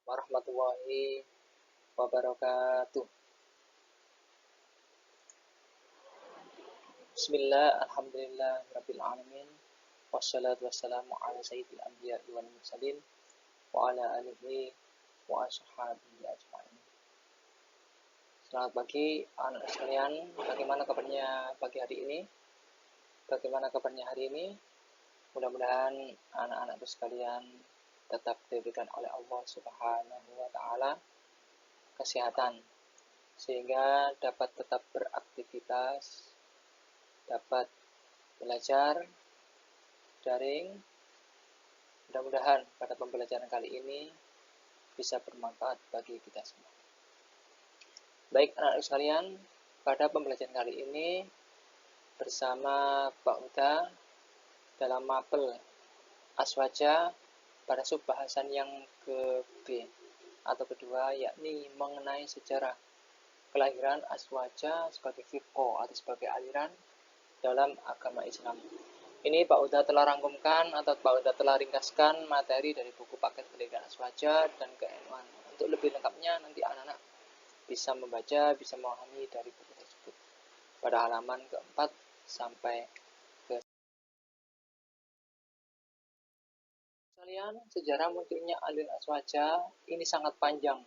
warahmatullahi wabarakatuh. Bismillah, alhamdulillah, rabbil alamin. Wassalatu wassalamu ala sayyidil anbiya wal mursalin wa ala alihi wa ashabihi ajma'in. Selamat pagi anak sekalian. Bagaimana kabarnya pagi hari ini? Bagaimana kabarnya hari ini? Mudah-mudahan anak-anakku sekalian tetap diberikan oleh Allah Subhanahu wa taala kesehatan sehingga dapat tetap beraktivitas, dapat belajar daring. Mudah-mudahan pada pembelajaran kali ini bisa bermanfaat bagi kita semua. Baik anak-anak sekalian, pada pembelajaran kali ini bersama Pak Uda dalam mapel Aswaja pada subbahasan yang ke-B atau kedua, yakni mengenai sejarah kelahiran Aswaja sebagai firqah atau sebagai aliran dalam agama Islam. Ini Pak Uda telah rangkumkan atau Pak Uda telah ringkaskan materi dari buku paket pendidikan Aswaja dan ke-N1. Untuk lebih lengkapnya nanti anak-anak bisa membaca, bisa memahami dari buku tersebut pada halaman ke-4 sampai ke sekalian. Sejarah munculnya aliran Aswaja ini sangat panjang,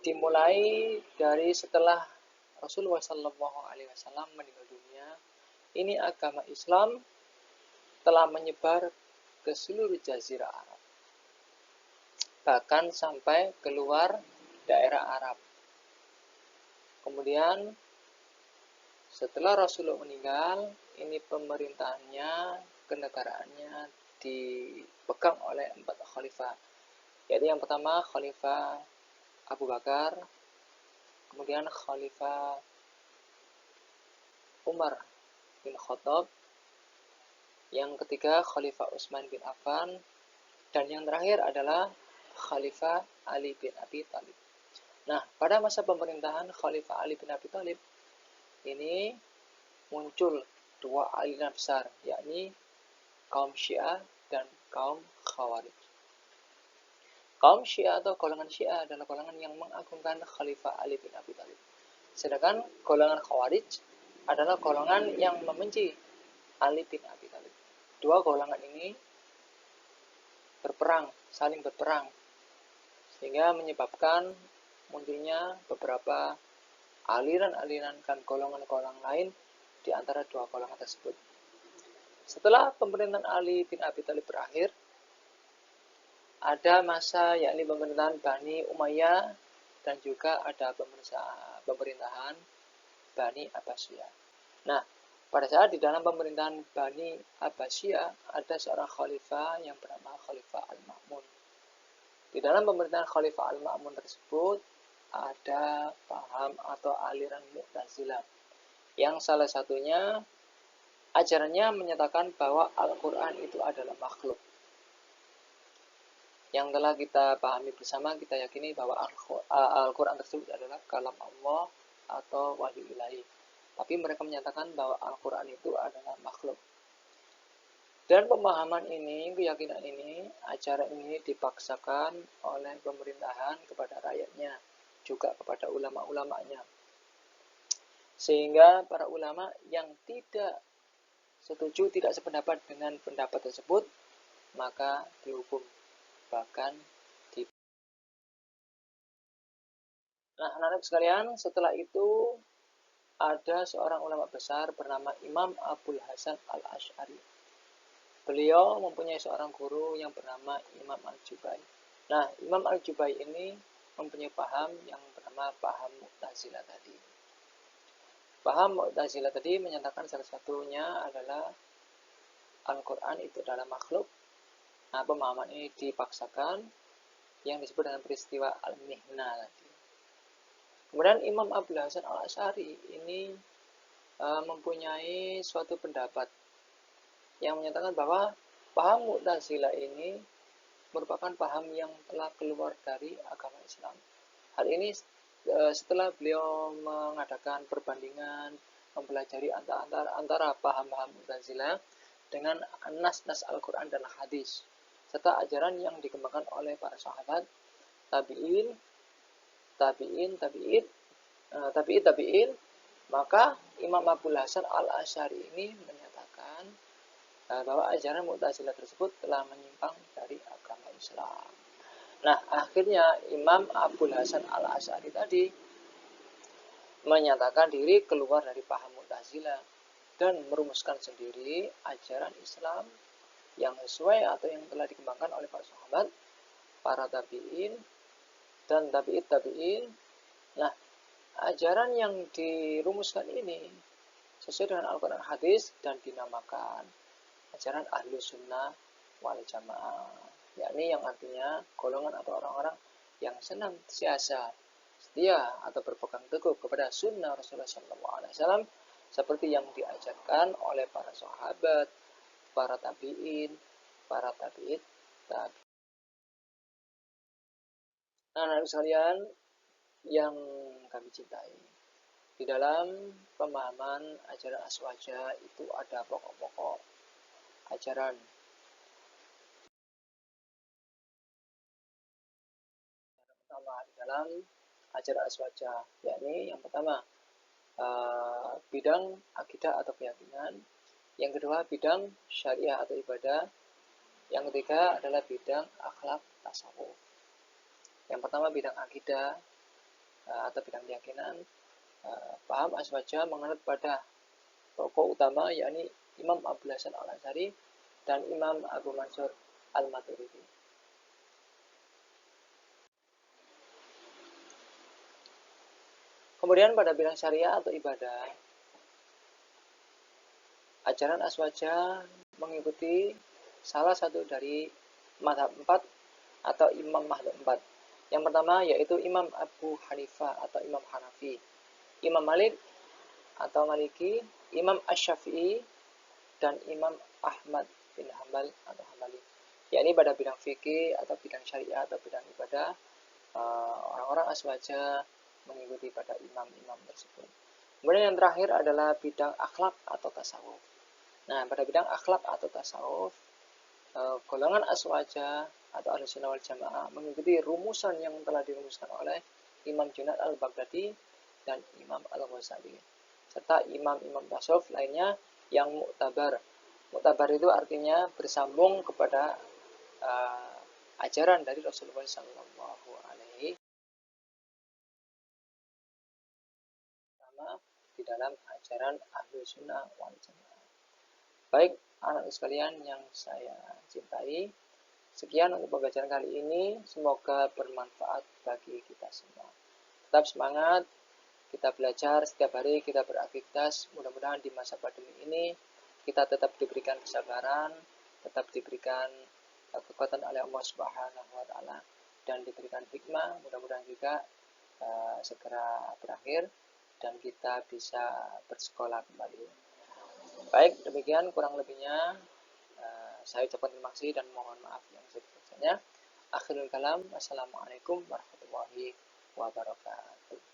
dimulai dari setelah Rasulullah SAW meninggal dunia. Ini agama Islam telah menyebar ke seluruh jazirah Arab, bahkan sampai keluar daerah Arab. Kemudian setelah Rasulullah meninggal, ini pemerintahannya, kenegaraannya dipegang oleh 4 khalifah. Yaitu yang pertama Khalifah Abu Bakar, kemudian Khalifah Umar bin Khattab, yang ketiga Khalifah Utsman bin Affan, dan yang terakhir adalah Khalifah Ali bin Abi Thalib. Nah, pada masa pemerintahan Khalifah Ali bin Abi Thalib ini muncul dua aliran besar, yakni kaum Syiah dan kaum Khawarij. Kaum Syiah atau golongan Syiah adalah golongan yang mengagungkan Khalifah Ali bin Abi Thalib. Sedangkan golongan Khawarij adalah golongan yang membenci Ali bin Abi Thalib. Dua golongan ini berperang, saling berperang, sehingga menyebabkan munculnya beberapa aliran-aliran dan golongan-golongan lain di antara dua golongan tersebut. Setelah pemerintahan Ali bin Abi Thalib berakhir, ada masa yakni pemerintahan Bani Umayyah dan juga ada pemerintahan Bani Abbasiyah. Nah, pada saat di dalam pemerintahan Bani Abbasiyah ada seorang khalifah yang bernama Khalifah Al-Ma'mun. Di dalam pemerintahan Khalifah Al-Ma'mun tersebut ada paham atau aliran Mu'tazilah, yang salah satunya ajarannya menyatakan bahwa Al-Quran itu adalah makhluk. Yang telah kita pahami bersama, kita yakini bahwa Al-Quran tersebut adalah kalam Allah atau wahyu ilahi. Tapi mereka menyatakan bahwa Al-Quran itu adalah makhluk. Dan pemahaman ini, keyakinan ini, ajaran ini dipaksakan oleh pemerintahan kepada rakyatnya, juga kepada ulama-ulamanya. Sehingga para ulama yang tidak setuju, tidak sependapat dengan pendapat tersebut, maka dihukum. Bahkan Nah, anak-anak sekalian, setelah itu ada seorang ulama besar bernama Imam Abul Hasan Al-Asy'ari. Beliau mempunyai seorang guru yang bernama Imam Al-Jubai. Nah, Imam Al-Jubai ini mempunyai paham yang bernama paham Mu'tazilah tadi. Paham Mu'tazilah tadi menyatakan salah satunya adalah Al-Quran itu adalah makhluk. Nah, pemahaman ini dipaksakan yang disebut dengan peristiwa Al-Mihna tadi. Kemudian Imam Abul Hasan Al-Asy'ari ini mempunyai suatu pendapat yang menyatakan bahwa paham Mu'tazilah ini merupakan paham yang telah keluar dari agama Islam. Hal ini setelah beliau mengadakan perbandingan, mempelajari antara paham-paham Mu'tazilah dengan nas-nas Al-Quran dan hadis. serta ajaran yang dikembangkan oleh para sahabat, tabi'in, tabi'in. Maka Imam Abul Hasan Al-Asy'ari ini menyatakan bahwa ajaran Mu'tazilah tersebut telah menyimpang dari agama Islam. Nah, akhirnya Imam Abul Hasan Al-Asy'ari tadi menyatakan diri keluar dari paham Mu'tazilah dan merumuskan sendiri ajaran Islam yang sesuai atau yang telah dikembangkan oleh para sahabat, para tabi'in, dan tabi'in. Nah, ajaran yang dirumuskan ini sesuai dengan Al-Quran dan Hadis dan dinamakan ajaran Ahlu Sunnah wal Jamaah, yakni yang artinya golongan atau orang-orang yang senantiasa setia atau berpegang teguh kepada sunnah Rasulullah SAW seperti yang diajarkan oleh para sahabat, para tabi'in, para tabi'in. Nah, anak sekalian yang kami cintai, di dalam pemahaman ajaran aswaja itu ada pokok-pokok ajaran. Pertama di dalam ajaran aswaja, yakni yang pertama bidang akidah atau keyakinan, yang kedua bidang syariah atau ibadah, yang ketiga adalah bidang akhlak tasawuf. Yang pertama bidang akidah atau bidang keyakinan, paham aswaja menganut pada tokoh utama yakni Imam Abul Hasan Al-Asy'ari dan Imam Abu Mansur Al-Maturidi. Kemudian pada bidang syariah atau ibadah, ajaran aswaja mengikuti salah satu dari mazhab 4 atau imam mazhab 4. Yang pertama yaitu Imam Abu Hanifah atau Imam Hanafi, Imam Malik atau Maliki, Imam Asy-Syafi'i, dan Imam Ahmad bin Hambal atau Hambali. Yakni pada bidang fikih atau bidang syariah atau bidang ibadah, orang-orang aswaja mengikuti pada imam-imam tersebut. Kemudian yang terakhir adalah bidang akhlak atau tasawuf. Nah, pada bidang akhlak atau tasawuf, golongan aswaja atau Ahlussunnah wal Jamaah mengikuti rumusan yang telah dirumuskan oleh Imam Junaid Al-Baghdadi dan Imam Al-Ghazali, serta imam-imam tasawuf lainnya yang muktabar. Muktabar itu artinya bersambung kepada ajaran dari Rasulullah Sallallahu Alaihi Wasallam di dalam ajaran Ahlussunnah wal Jamaah. Baik anak sekalian yang saya cintai, sekian untuk pembelajaran kali ini. Semoga bermanfaat bagi kita semua. Tetap semangat, kita belajar setiap hari, kita beraktivitas. Mudah-mudahan di masa pandemi ini kita tetap diberikan kesabaran, tetap diberikan kekuatan oleh Allah Subhanahu wa Ta'ala, dan diberikan hikmah. Mudah-mudahan juga segera berakhir dan kita bisa bersekolah kembali. Baik, demikian kurang lebihnya. Saya ucapkan terima kasih dan mohon maaf yang sebesar-besarnya. Akhirul kalam, wassalamualaikum warahmatullahi wabarakatuh.